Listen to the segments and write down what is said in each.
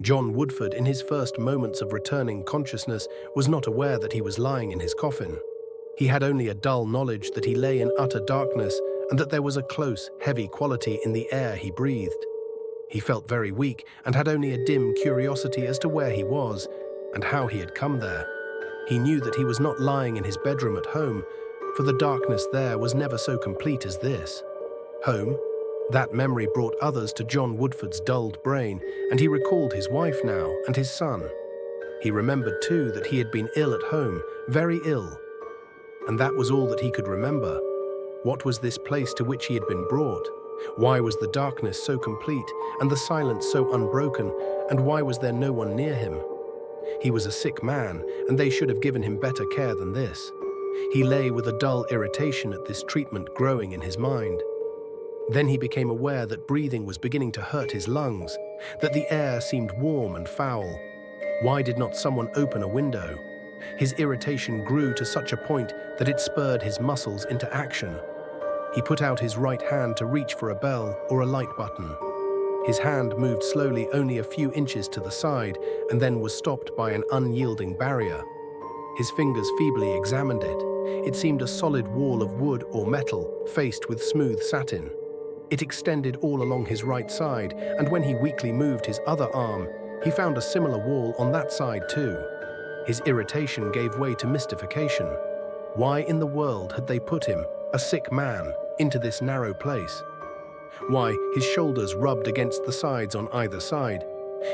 John Woodford, in his first moments of returning consciousness, was not aware that he was lying in his coffin. He had only a dull knowledge that he lay in utter darkness and that there was a close, heavy quality in the air he breathed. He felt very weak and had only a dim curiosity as to where he was and how he had come there. He knew that he was not lying in his bedroom at home, for the darkness there was never so complete as this. Home? That memory brought others to John Woodford's dulled brain, and he recalled his wife now and his son. He remembered too that he had been ill at home, very ill. And that was all that he could remember. What was this place to which he had been brought? Why was the darkness so complete and the silence so unbroken, and why was there no one near him? He was a sick man, and they should have given him better care than this. He lay with a dull irritation at this treatment growing in his mind. Then he became aware that breathing was beginning to hurt his lungs, that the air seemed warm and foul. Why did not someone open a window? His irritation grew to such a point that it spurred his muscles into action. He put out his right hand to reach for a bell or a light button. His hand moved slowly only a few inches to the side and then was stopped by an unyielding barrier. His fingers feebly examined it. It seemed a solid wall of wood or metal faced with smooth satin. It extended all along his right side, and when he weakly moved his other arm, he found a similar wall on that side too. His irritation gave way to mystification. Why in the world had they put him, a sick man, into this narrow place? Why, his shoulders rubbed against the sides on either side.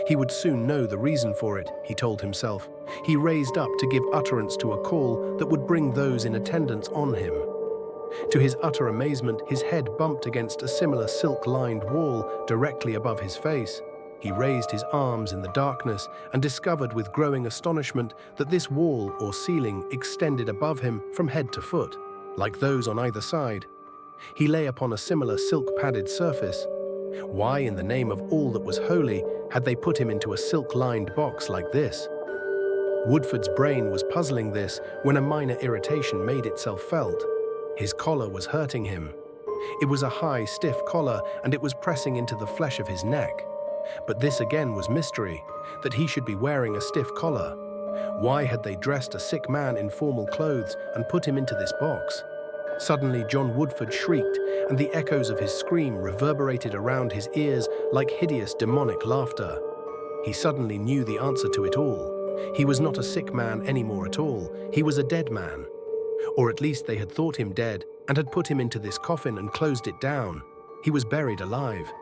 He would soon know the reason for it, he told himself. He raised up to give utterance to a call that would bring those in attendance on him. To his utter amazement, his head bumped against a similar silk-lined wall directly above his face. He raised his arms in the darkness and discovered with growing astonishment that this wall or ceiling extended above him from head to foot, like those on either side. He lay upon a similar silk-padded surface. Why, in the name of all that was holy, had they put him into a silk-lined box like this? Woodford's brain was puzzling this when a minor irritation made itself felt. His collar was hurting him. It was a high, stiff collar, and it was pressing into the flesh of his neck. But this again was mystery, that he should be wearing a stiff collar. Why had they dressed a sick man in formal clothes and put him into this box? Suddenly John Woodford shrieked, and the echoes of his scream reverberated around his ears like hideous demonic laughter. He suddenly knew the answer to it all. He was not a sick man anymore at all. He was a dead man. Or at least they had thought him dead and had put him into this coffin and closed it down. He was buried alive.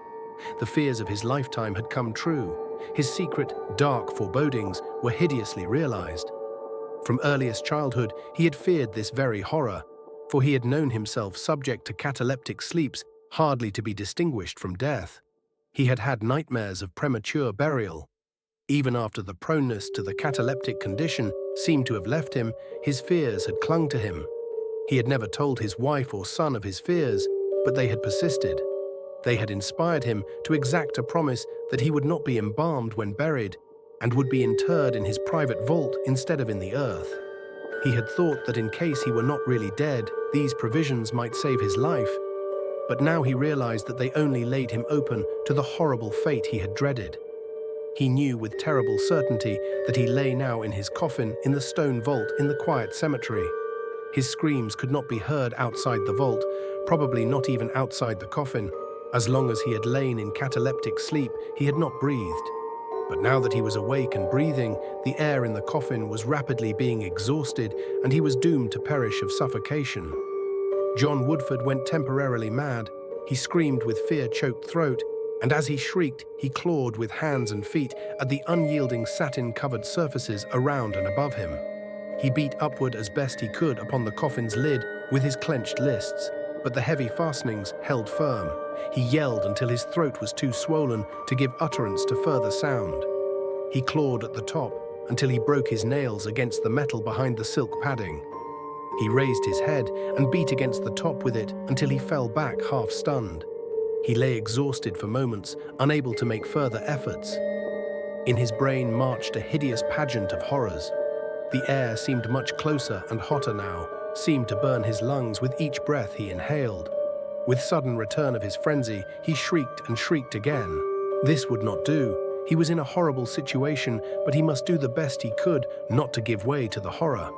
The fears of his lifetime had come true. His secret, dark forebodings were hideously realized. From earliest childhood, he had feared this very horror, for he had known himself subject to cataleptic sleeps hardly to be distinguished from death. He had had nightmares of premature burial. Even after the proneness to the cataleptic condition seemed to have left him, his fears had clung to him. He had never told his wife or son of his fears, but they had persisted. They had inspired him to exact a promise that he would not be embalmed when buried, and would be interred in his private vault instead of in the earth. He had thought that in case he were not really dead, these provisions might save his life, but now he realized that they only laid him open to the horrible fate he had dreaded. He knew with terrible certainty that he lay now in his coffin in the stone vault in the quiet cemetery. His screams could not be heard outside the vault, probably not even outside the coffin. As long as he had lain in cataleptic sleep, he had not breathed. But now that he was awake and breathing, the air in the coffin was rapidly being exhausted, and he was doomed to perish of suffocation. John Woodford went temporarily mad. He screamed with fear-choked throat, and as he shrieked, he clawed with hands and feet at the unyielding satin-covered surfaces around and above him. He beat upward as best he could upon the coffin's lid with his clenched fists, but the heavy fastenings held firm. He yelled until his throat was too swollen to give utterance to further sound. He clawed at the top until he broke his nails against the metal behind the silk padding. He raised his head and beat against the top with it until he fell back half-stunned. He lay exhausted for moments, unable to make further efforts. In his brain marched a hideous pageant of horrors. The air seemed much closer and hotter now, seemed to burn his lungs with each breath he inhaled. With sudden return of his frenzy, he shrieked and shrieked again. This would not do. He was in a horrible situation, but he must do the best he could not to give way to the horror.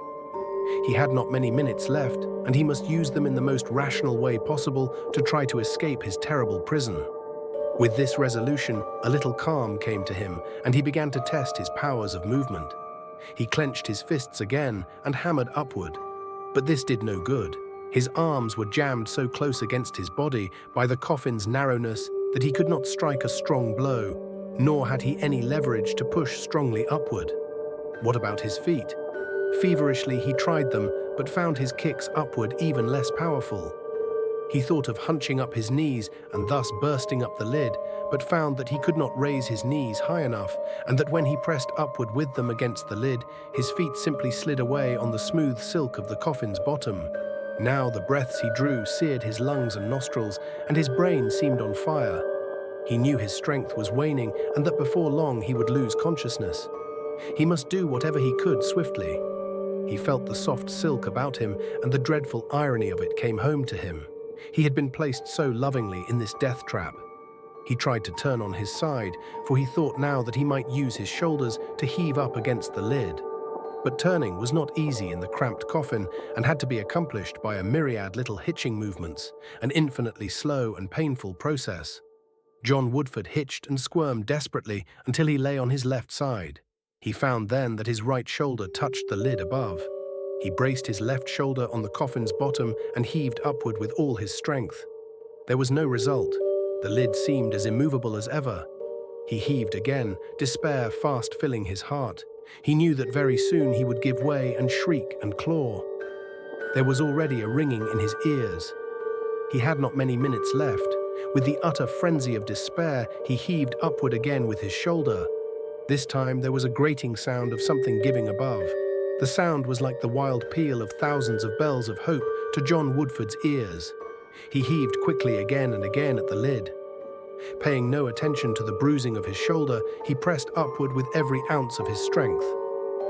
He had not many minutes left, and he must use them in the most rational way possible to try to escape his terrible prison. With this resolution, a little calm came to him, and he began to test his powers of movement. He clenched his fists again and hammered upward, but this did no good. His arms were jammed so close against his body by the coffin's narrowness that he could not strike a strong blow, nor had he any leverage to push strongly upward. What about his feet? Feverishly he tried them, but found his kicks upward even less powerful. He thought of hunching up his knees and thus bursting up the lid, but found that he could not raise his knees high enough, and that when he pressed upward with them against the lid, his feet simply slid away on the smooth silk of the coffin's bottom. Now the breaths he drew seared his lungs and nostrils, and his brain seemed on fire. He knew his strength was waning, and that before long he would lose consciousness. He must do whatever he could swiftly. He felt the soft silk about him, and the dreadful irony of it came home to him. He had been placed so lovingly in this death trap. He tried to turn on his side, for he thought now that he might use his shoulders to heave up against the lid. But turning was not easy in the cramped coffin and had to be accomplished by a myriad little hitching movements, an infinitely slow and painful process. John Woodford hitched and squirmed desperately until he lay on his left side. He found then that his right shoulder touched the lid above. He braced his left shoulder on the coffin's bottom and heaved upward with all his strength. There was no result. The lid seemed as immovable as ever. He heaved again, despair fast filling his heart. He knew that very soon he would give way and shriek and claw. There was already a ringing in his ears. He had not many minutes left. With the utter frenzy of despair, he heaved upward again with his shoulder. This time there was a grating sound of something giving above. The sound was like the wild peal of thousands of bells of hope to John Woodford's ears. He heaved quickly again and again at the lid. Paying no attention to the bruising of his shoulder, he pressed upward with every ounce of his strength.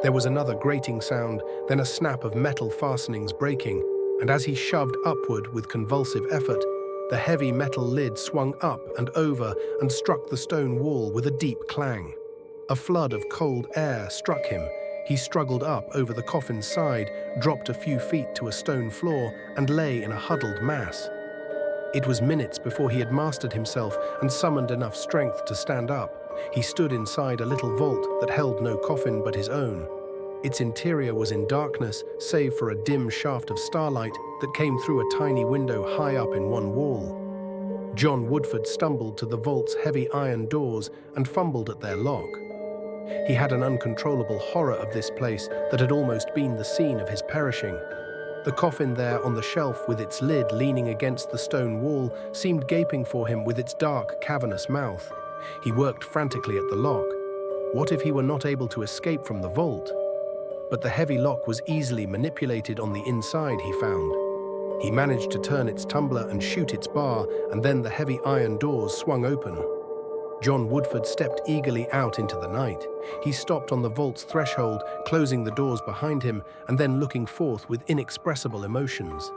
There was another grating sound, then a snap of metal fastenings breaking, and as he shoved upward with convulsive effort, the heavy metal lid swung up and over and struck the stone wall with a deep clang. A flood of cold air struck him. He struggled up over the coffin's side, dropped a few feet to a stone floor, and lay in a huddled mass. It was minutes before he had mastered himself and summoned enough strength to stand up. He stood inside a little vault that held no coffin but his own. Its interior was in darkness, save for a dim shaft of starlight that came through a tiny window high up in one wall. John Woodford stumbled to the vault's heavy iron doors and fumbled at their lock. He had an uncontrollable horror of this place that had almost been the scene of his perishing. The coffin there on the shelf with its lid leaning against the stone wall seemed gaping for him with its dark, cavernous mouth. He worked frantically at the lock. What if he were not able to escape from the vault? But the heavy lock was easily manipulated on the inside, he found. He managed to turn its tumbler and shoot its bar, and then the heavy iron doors swung open. John Woodford stepped eagerly out into the night. He stopped on the vault's threshold, closing the doors behind him, and then looking forth with inexpressible emotions.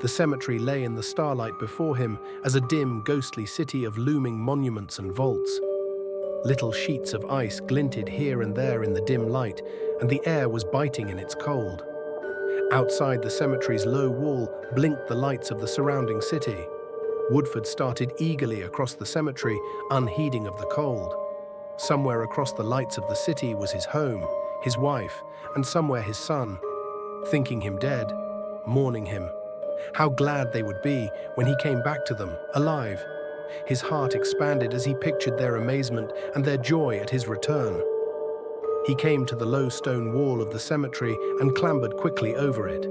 The cemetery lay in the starlight before him as a dim, ghostly city of looming monuments and vaults. Little sheets of ice glinted here and there in the dim light, and the air was biting in its cold. Outside the cemetery's low wall blinked the lights of the surrounding city. Woodford started eagerly across the cemetery, unheeding of the cold. Somewhere across the lights of the city was his home, his wife, and somewhere his son. Thinking him dead, mourning him. How glad they would be when he came back to them, alive. His heart expanded as he pictured their amazement and their joy at his return. He came to the low stone wall of the cemetery and clambered quickly over it.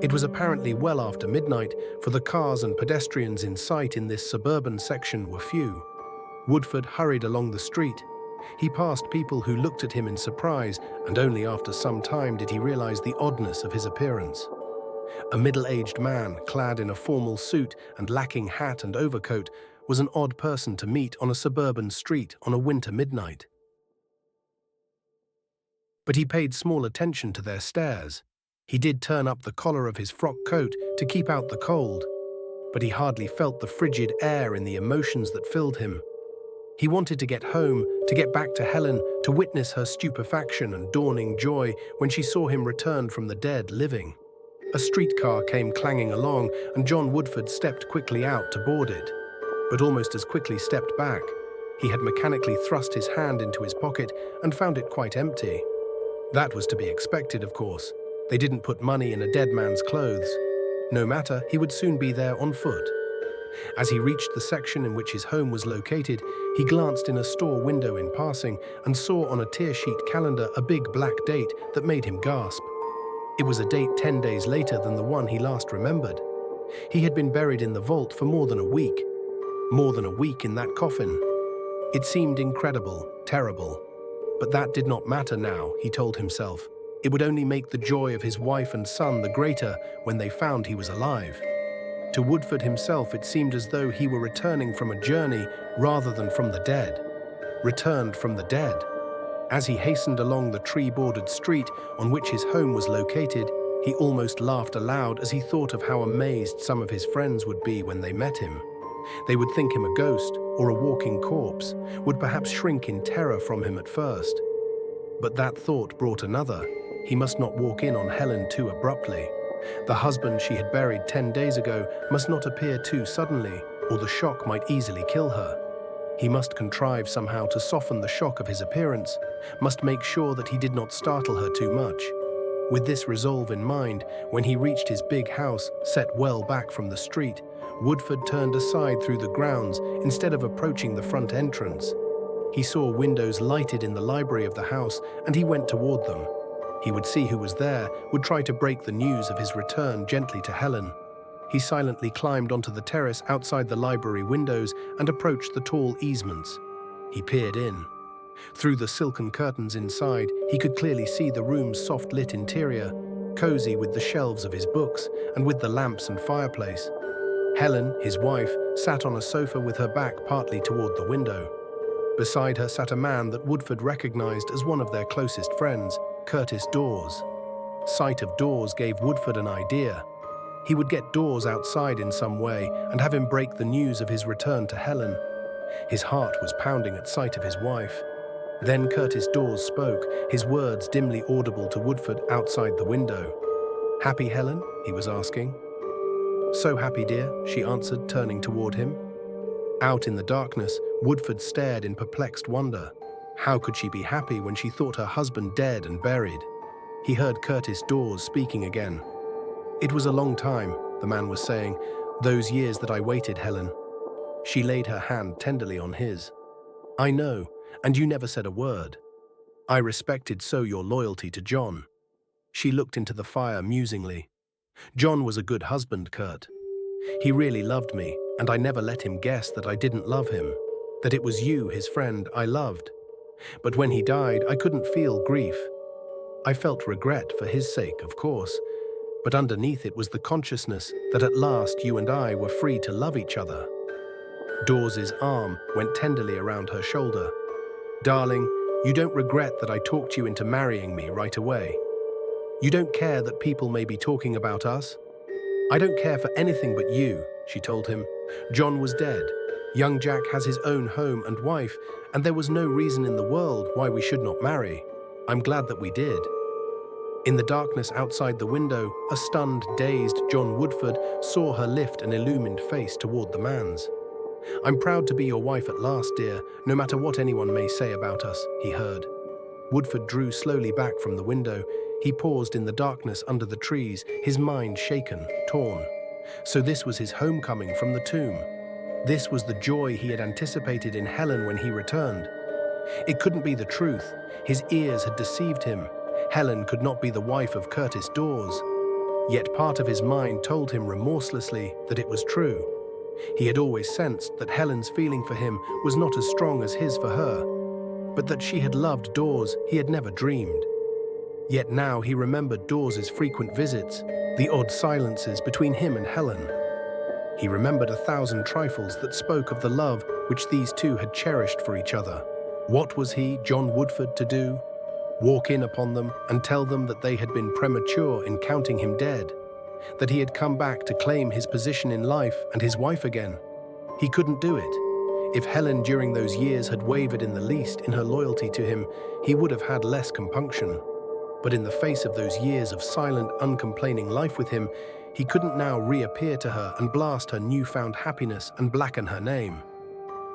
It was apparently well after midnight, for the cars and pedestrians in sight in this suburban section were few. Woodford hurried along the street. He passed people who looked at him in surprise, and only after some time did he realize the oddness of his appearance. A middle-aged man, clad in a formal suit and lacking hat and overcoat, was an odd person to meet on a suburban street on a winter midnight. But he paid small attention to their stares. He did turn up the collar of his frock coat to keep out the cold, but he hardly felt the frigid air in the emotions that filled him. He wanted to get home, to get back to Helen, to witness her stupefaction and dawning joy when she saw him returned from the dead living. A streetcar came clanging along, and John Woodford stepped quickly out to board it, but almost as quickly stepped back. He had mechanically thrust his hand into his pocket and found it quite empty. That was to be expected, of course. They didn't put money in a dead man's clothes. No matter, he would soon be there on foot. As he reached the section in which his home was located, he glanced in a store window in passing and saw on a tear-sheet calendar a big black date that made him gasp. It was a date 10 days later than the one he last remembered. He had been buried in the vault for more than a week. More than a week in that coffin. It seemed incredible, terrible. But that did not matter now, he told himself. It would only make the joy of his wife and son the greater when they found he was alive. To Woodford himself, it seemed as though he were returning from a journey rather than from the dead. Returned from the dead. As he hastened along the tree-bordered street on which his home was located, he almost laughed aloud as he thought of how amazed some of his friends would be when they met him. They would think him a ghost or a walking corpse, would perhaps shrink in terror from him at first. But that thought brought another. He must not walk in on Helen too abruptly. The husband she had buried 10 days ago must not appear too suddenly, or the shock might easily kill her. He must contrive somehow to soften the shock of his appearance, must make sure that he did not startle her too much. With this resolve in mind, when he reached his big house, set well back from the street, Woodford turned aside through the grounds instead of approaching the front entrance. He saw windows lighted in the library of the house, and he went toward them. He would see who was there, would try to break the news of his return gently to Helen. He silently climbed onto the terrace outside the library windows and approached the tall easements. He peered in. Through the silken curtains inside, he could clearly see the room's soft-lit interior, cozy with the shelves of his books and with the lamps and fireplace. Helen, his wife, sat on a sofa with her back partly toward the window. Beside her sat a man that Woodford recognized as one of their closest friends, Curtis Dawes. Sight of Dawes gave Woodford an idea. He would get Dawes outside in some way and have him break the news of his return to Helen. His heart was pounding at sight of his wife. Then Curtis Dawes spoke, his words dimly audible to Woodford outside the window. "Happy, Helen?" he was asking. "So happy, dear," she answered, turning toward him. Out in the darkness, Woodford stared in perplexed wonder. How could she be happy when she thought her husband dead and buried? He heard Curtis Dawes speaking again. "It was a long time," the man was saying, "those years that I waited, Helen." She laid her hand tenderly on his. "I know, and you never said a word. I respected so your loyalty to John." She looked into the fire musingly. "John was a good husband, Kurt. He really loved me, and I never let him guess that I didn't love him, that it was you, his friend, I loved. But when he died, I couldn't feel grief. I felt regret for his sake, of course, but underneath it was the consciousness that at last you and I were free to love each other." Dawes's arm went tenderly around her shoulder. "Darling, you don't regret that I talked you into marrying me right away. You don't care that people may be talking about us? I don't care for anything but you," she told him. "John was dead. Young Jack has his own home and wife, and there was no reason in the world why we should not marry. I'm glad that we did." In the darkness outside the window, a stunned, dazed John Woodford saw her lift an illumined face toward the man's. "I'm proud to be your wife at last, dear, no matter what anyone may say about us," he heard. Woodford drew slowly back from the window. He paused in the darkness under the trees, his mind shaken, torn. So this was his homecoming from the tomb. This was the joy he had anticipated in Helen when he returned. It couldn't be the truth. His ears had deceived him. Helen could not be the wife of Curtis Dawes. Yet part of his mind told him remorselessly that it was true. He had always sensed that Helen's feeling for him was not as strong as his for her, but that she had loved Dawes he had never dreamed. Yet now he remembered Dawes's frequent visits, the odd silences between him and Helen. He remembered 1,000 trifles that spoke of the love which these two had cherished for each other. What was he, John Woodford, to do? Walk in upon them and tell them that they had been premature in counting him dead, that he had come back to claim his position in life and his wife again? He couldn't do it. If Helen during those years had wavered in the least in her loyalty to him, he would have had less compunction. But in the face of those years of silent, uncomplaining life with him, he couldn't now reappear to her and blast her newfound happiness and blacken her name.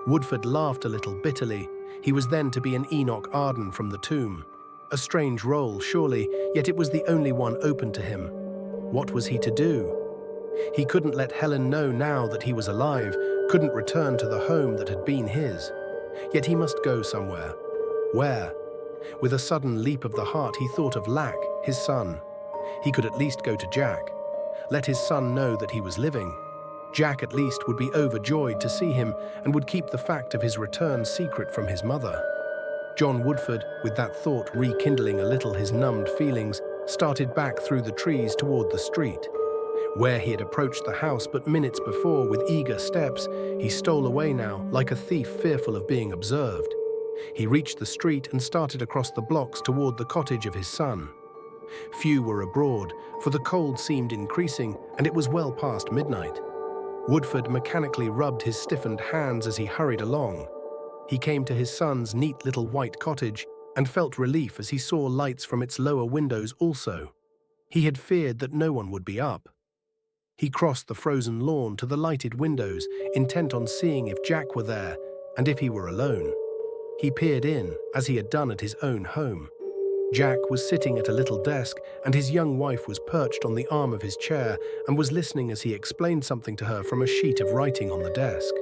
Woodford laughed a little bitterly. He was then to be an Enoch Arden from the tomb. A strange role, surely, yet it was the only one open to him. What was he to do? He couldn't let Helen know now that he was alive, couldn't return to the home that had been his. Yet he must go somewhere. Where? With a sudden leap of the heart, he thought of Lack, his son. He could at least go to Jack. Let his son know that he was living. Jack at least would be overjoyed to see him and would keep the fact of his return secret from his mother. John Woodford, with that thought rekindling a little his numbed feelings, started back through the trees toward the street. Where he had approached the house but minutes before with eager steps, he stole away now, like a thief fearful of being observed. He reached the street and started across the blocks toward the cottage of his son. Few were abroad, for the cold seemed increasing, and it was well past midnight. Woodford mechanically rubbed his stiffened hands as he hurried along. He came to his son's neat little white cottage and felt relief as he saw lights from its lower windows also. He had feared that no one would be up. He crossed the frozen lawn to the lighted windows, intent on seeing if Jack were there and if he were alone. He peered in, as he had done at his own home. Jack was sitting at a little desk, and his young wife was perched on the arm of his chair and was listening as he explained something to her from a sheet of writing on the desk.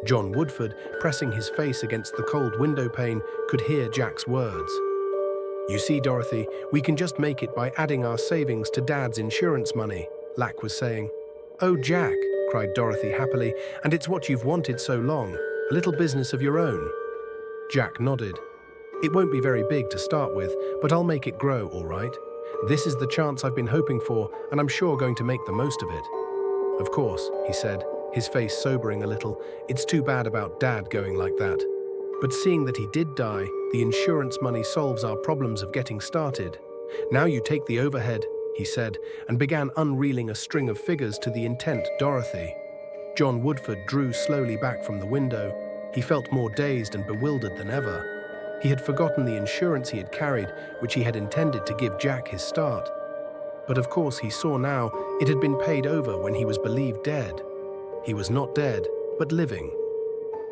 John Woodford, pressing his face against the cold window pane, could hear Jack's words. "You see, Dorothy, we can just make it by adding our savings to Dad's insurance money," Lack was saying. "Oh, Jack," cried Dorothy happily, "and it's what you've wanted so long, a little business of your own." Jack nodded. "It won't be very big to start with, but I'll make it grow, all right. This is the chance I've been hoping for, and I'm sure going to make the most of it." "Of course," he said, his face sobering a little. "It's too bad about Dad going like that. But seeing that he did die, the insurance money solves our problems of getting started. Now you take the overhead," he said, and began unreeling a string of figures to the intent Dorothy. John Woodford drew slowly back from the window. He felt more dazed and bewildered than ever. He had forgotten the insurance he had carried, which he had intended to give Jack his start. But of course he saw now it had been paid over when he was believed dead. He was not dead, but living.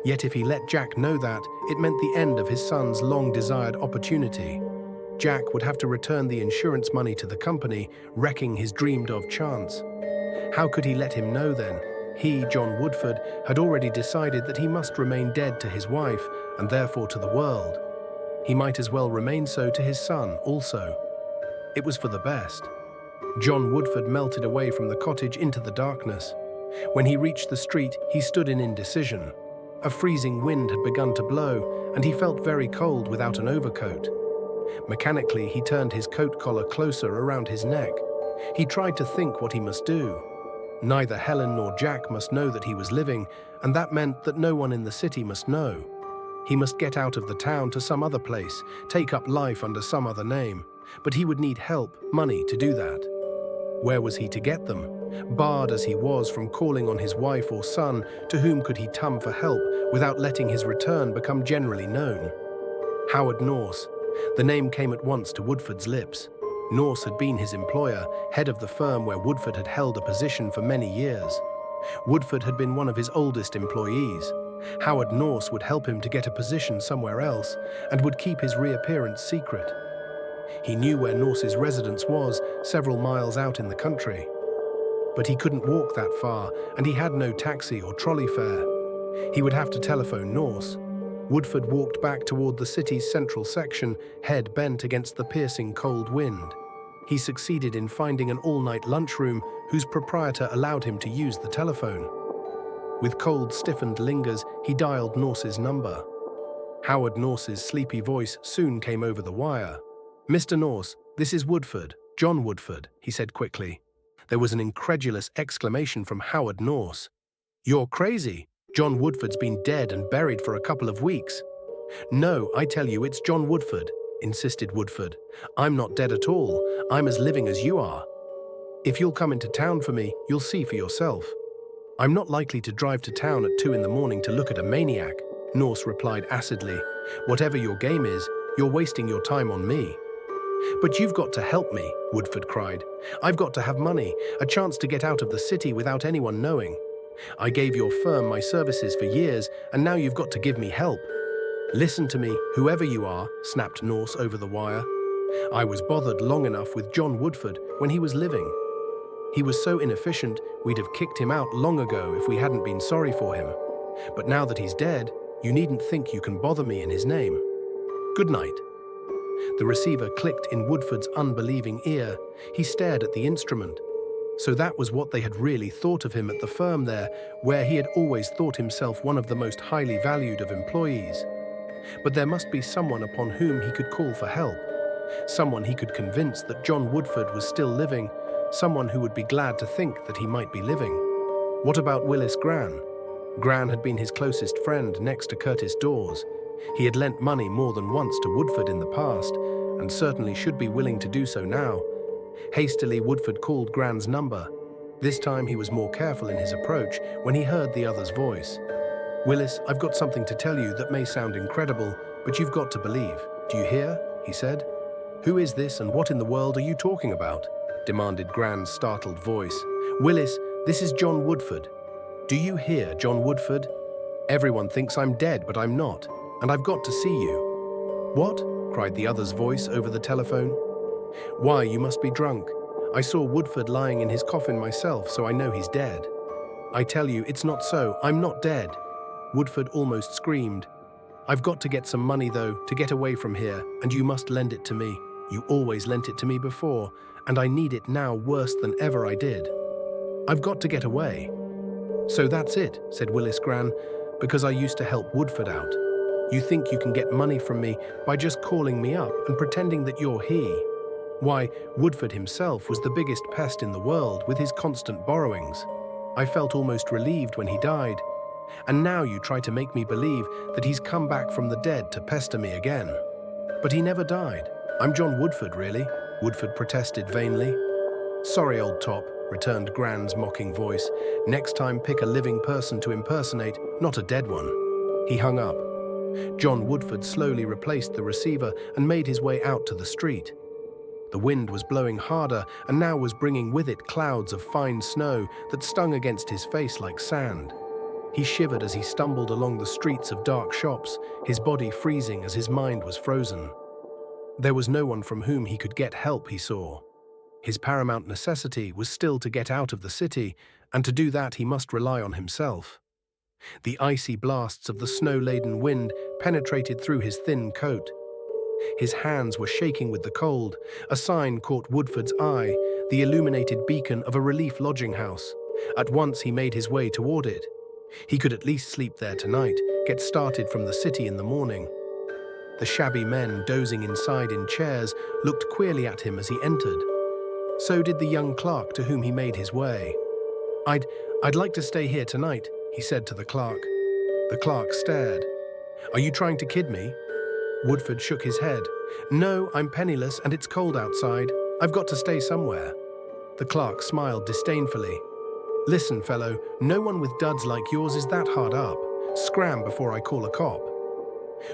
Yet if he let Jack know that, it meant the end of his son's long-desired opportunity. Jack would have to return the insurance money to the company, wrecking his dreamed-of chance. How could he let him know then? He, John Woodford, had already decided that he must remain dead to his wife, and therefore to the world. He might as well remain so to his son also. It was for the best. John Woodford melted away from the cottage into the darkness. When he reached the street, he stood in indecision. A freezing wind had begun to blow, and he felt very cold without an overcoat. Mechanically, he turned his coat collar closer around his neck. He tried to think what he must do. Neither Helen nor Jack must know that he was living, and that meant that no one in the city must know. He must get out of the town to some other place, take up life under some other name. But he would need help, money, to do that. Where was he to get them? Barred as he was from calling on his wife or son, to whom could he come for help without letting his return become generally known? Howard Norse. The name came at once to Woodford's lips. Norse had been his employer, head of the firm where Woodford had held a position for many years. Woodford had been one of his oldest employees. Howard Norse would help him to get a position somewhere else and would keep his reappearance secret. He knew where Norse's residence was, several miles out in the country. But he couldn't walk that far, and he had no taxi or trolley fare. He would have to telephone Norse. Woodford walked back toward the city's central section, head bent against the piercing cold wind. He succeeded in finding an all-night lunchroom whose proprietor allowed him to use the telephone. With cold, stiffened lingers, he dialed Norse's number. Howard Norse's sleepy voice soon came over the wire. "Mr. Norse, this is Woodford, John Woodford," he said quickly. There was an incredulous exclamation from Howard Norse. "You're crazy. John Woodford's been dead and buried for a couple of weeks." "No, I tell you, it's John Woodford," insisted Woodford. "I'm not dead at all. I'm as living as you are. If you'll come into town for me, you'll see for yourself." I'm not likely to drive to town at 2 in the morning to look at a maniac, Norse replied acidly. Whatever your game is, you're wasting your time on me. But you've got to help me, Woodford cried. I've got to have money, a chance to get out of the city without anyone knowing. I gave your firm my services for years, and now you've got to give me help. Listen to me, whoever you are, snapped Norse over the wire. I was bothered long enough with John Woodford when he was living. He was so inefficient, we'd have kicked him out long ago if we hadn't been sorry for him. But now that he's dead, you needn't think you can bother me in his name. Good night. The receiver clicked in Woodford's unbelieving ear. He stared at the instrument. So that was what they had really thought of him at the firm there, where he had always thought himself one of the most highly valued of employees. But there must be someone upon whom he could call for help. Someone he could convince that John Woodford was still living, someone who would be glad to think that he might be living. What about Willis Gran? Gran had been his closest friend next to Curtis Dawes. He had lent money more than once to Woodford in the past, and certainly should be willing to do so now. Hastily, Woodford called Gran's number. This time he was more careful in his approach when he heard the other's voice. Willis, I've got something to tell you that may sound incredible, but you've got to believe. Do you hear? He said. Who is this and what in the world are you talking about? Demanded Gran's startled voice. Willis, this is John Woodford. Do you hear, John Woodford? Everyone thinks I'm dead, but I'm not, and I've got to see you. What? Cried the other's voice over the telephone. Why, you must be drunk. I saw Woodford lying in his coffin myself, so I know he's dead. I tell you, it's not so. I'm not dead. Woodford almost screamed. I've got to get some money, though, to get away from here, and you must lend it to me. You always lent it to me before, and I need it now worse than ever I did. I've got to get away. So that's it, said Willis Gran, because I used to help Woodford out. You think you can get money from me by just calling me up and pretending that you're he. Why, Woodford himself was the biggest pest in the world with his constant borrowings. I felt almost relieved when he died. And now you try to make me believe that he's come back from the dead to pester me again. But he never died. I'm John Woodford, really, Woodford protested vainly. Sorry, old top, returned Gran's mocking voice. Next time pick a living person to impersonate, not a dead one. He hung up. John Woodford slowly replaced the receiver and made his way out to the street. The wind was blowing harder and now was bringing with it clouds of fine snow that stung against his face like sand. He shivered as he stumbled along the streets of dark shops, his body freezing as his mind was frozen. There was no one from whom he could get help, he saw. His paramount necessity was still to get out of the city, and to do that he must rely on himself. The icy blasts of the snow-laden wind penetrated through his thin coat. His hands were shaking with the cold. A sign caught Woodford's eye, the illuminated beacon of a relief lodging house. At once he made his way toward it. He could at least sleep there tonight, get started from the city in the morning. The shabby men dozing inside in chairs looked queerly at him as he entered. So did the young clerk to whom he made his way. I'd like to stay here tonight, he said to the clerk. The clerk stared. Are you trying to kid me? Woodford shook his head. No, I'm penniless and it's cold outside. I've got to stay somewhere. The clerk smiled disdainfully. Listen, fellow, no one with duds like yours is that hard up. Scram before I call a cop.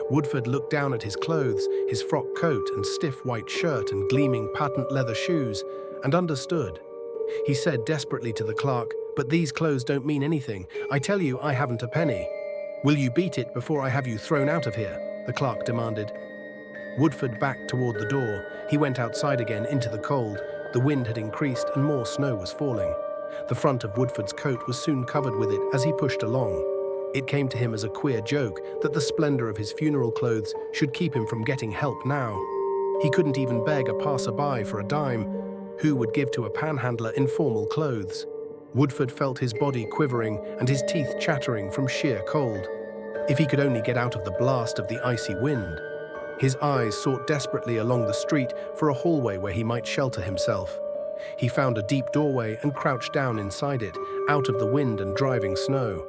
Woodford looked down at his clothes, his frock coat and stiff white shirt and gleaming patent leather shoes, and understood. He said desperately to the clerk, but these clothes don't mean anything. I tell you, I haven't a penny. Will you beat it before I have you thrown out of here? The clerk demanded. Woodford backed toward the door. He went outside again into the cold. The wind had increased and more snow was falling. The front of Woodford's coat was soon covered with it as he pushed along. It came to him as a queer joke that the splendor of his funeral clothes should keep him from getting help now. He couldn't even beg a passerby for a dime. Who would give to a panhandler in formal clothes? Woodford felt his body quivering and his teeth chattering from sheer cold. If he could only get out of the blast of the icy wind. His eyes sought desperately along the street for a hallway where he might shelter himself. He found a deep doorway and crouched down inside it, out of the wind and driving snow.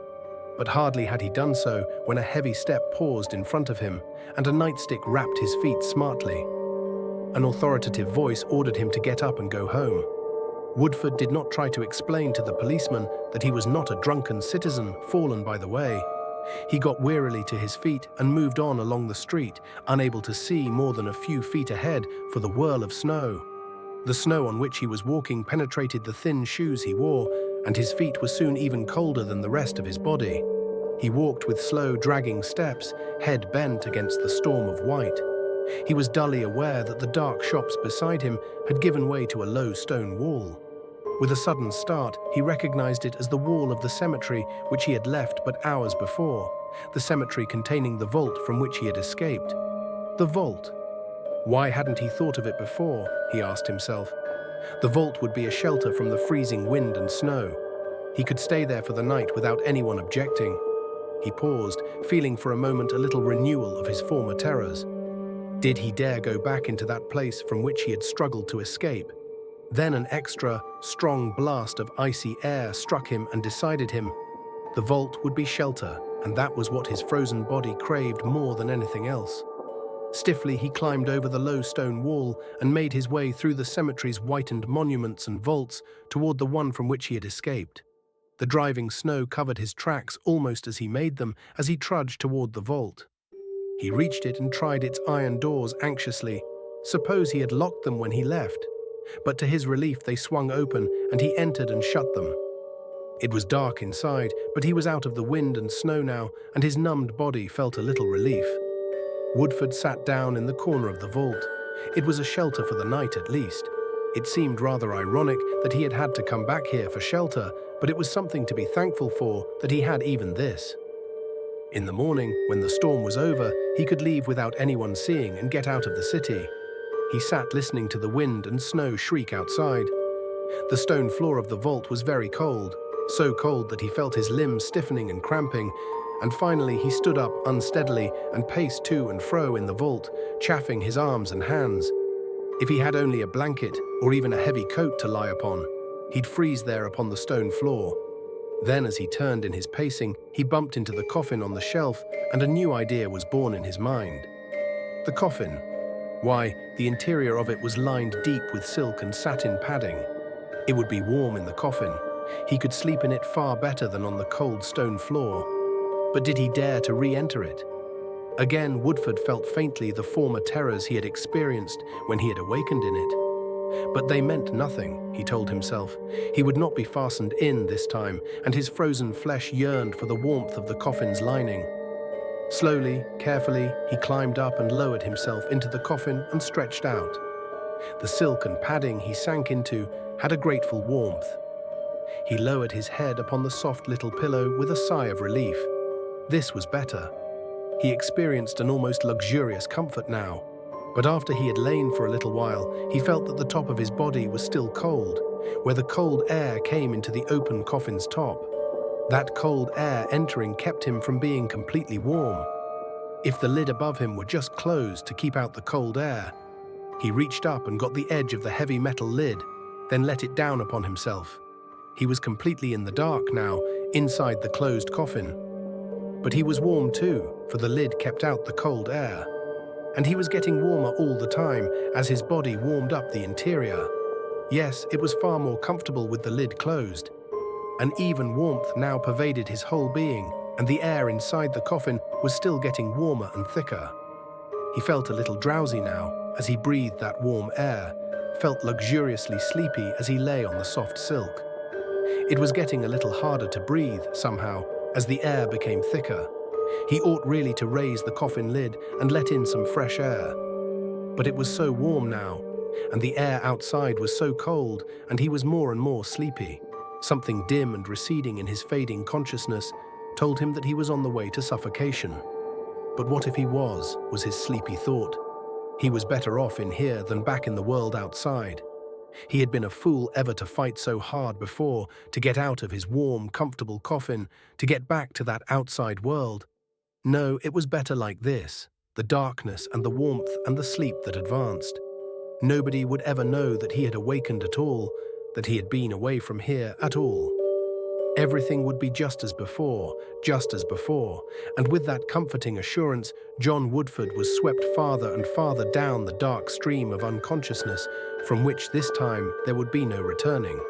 But hardly had he done so when a heavy step paused in front of him, and a nightstick rapped his feet smartly. An authoritative voice ordered him to get up and go home. Woodford did not try to explain to the policeman that he was not a drunken citizen fallen by the way. He got wearily to his feet and moved on along the street, unable to see more than a few feet ahead for the whirl of snow. The snow on which he was walking penetrated the thin shoes he wore, and his feet were soon even colder than the rest of his body. He walked with slow, dragging steps, head bent against the storm of white. He was dully aware that the dark shops beside him had given way to a low stone wall. With a sudden start, he recognized it as the wall of the cemetery which he had left but hours before, the cemetery containing the vault from which he had escaped. The vault. Why hadn't he thought of it before, he asked himself. The vault would be a shelter from the freezing wind and snow. He could stay there for the night without anyone objecting. He paused, feeling for a moment a little renewal of his former terrors. Did he dare go back into that place from which he had struggled to escape? Then an extra, strong blast of icy air struck him and decided him. The vault would be shelter, and that was what his frozen body craved more than anything else. Stiffly he climbed over the low stone wall and made his way through the cemetery's whitened monuments and vaults toward the one from which he had escaped. The driving snow covered his tracks almost as he made them as he trudged toward the vault. He reached it and tried its iron doors anxiously. Suppose he had locked them when he left. But to his relief they swung open and he entered and shut them. It was dark inside, but he was out of the wind and snow now, and his numbed body felt a little relief. Woodford sat down in the corner of the vault. It was a shelter for the night at least. It seemed rather ironic that he had had to come back here for shelter, but it was something to be thankful for that he had even this. In the morning, when the storm was over, he could leave without anyone seeing and get out of the city. He sat listening to the wind and snow shriek outside. The stone floor of the vault was very cold, so cold that he felt his limbs stiffening and cramping, and finally he stood up unsteadily and paced to and fro in the vault, chafing his arms and hands. If he had only a blanket or even a heavy coat to lie upon, he'd freeze there upon the stone floor. Then as he turned in his pacing, he bumped into the coffin on the shelf, and a new idea was born in his mind. The coffin. Why, the interior of it was lined deep with silk and satin padding. It would be warm in the coffin. He could sleep in it far better than on the cold stone floor. But did he dare to re-enter it? Again, Woodford felt faintly the former terrors he had experienced when he had awakened in it. But they meant nothing, he told himself. He would not be fastened in this time, and his frozen flesh yearned for the warmth of the coffin's lining. Slowly, carefully, he climbed up and lowered himself into the coffin and stretched out. The silk and padding he sank into had a grateful warmth. He lowered his head upon the soft little pillow with a sigh of relief. This was better. He experienced an almost luxurious comfort now. But after he had lain for a little while, he felt that the top of his body was still cold, where the cold air came into the open coffin's top. That cold air entering kept him from being completely warm. If the lid above him were just closed to keep out the cold air, he reached up and got the edge of the heavy metal lid, then let it down upon himself. He was completely in the dark now, inside the closed coffin. But he was warm too, for the lid kept out the cold air. And he was getting warmer all the time as his body warmed up the interior. Yes, it was far more comfortable with the lid closed. An even warmth now pervaded his whole being, and the air inside the coffin was still getting warmer and thicker. He felt a little drowsy now as he breathed that warm air, felt luxuriously sleepy as he lay on the soft silk. It was getting a little harder to breathe, somehow, as the air became thicker. He ought really to raise the coffin lid and let in some fresh air. But it was so warm now, and the air outside was so cold, and he was more and more sleepy. Something dim and receding in his fading consciousness told him that he was on the way to suffocation. But what if he was his sleepy thought. He was better off in here than back in the world outside. He had been a fool ever to fight so hard before, to get out of his warm, comfortable coffin, to get back to that outside world. No, it was better like this, the darkness and the warmth and the sleep that advanced. Nobody would ever know that he had awakened at all, that he had been away from here at all. Everything would be just as before, and with that comforting assurance, John Woodford was swept farther and farther down the dark stream of unconsciousness, from which this time there would be no returning.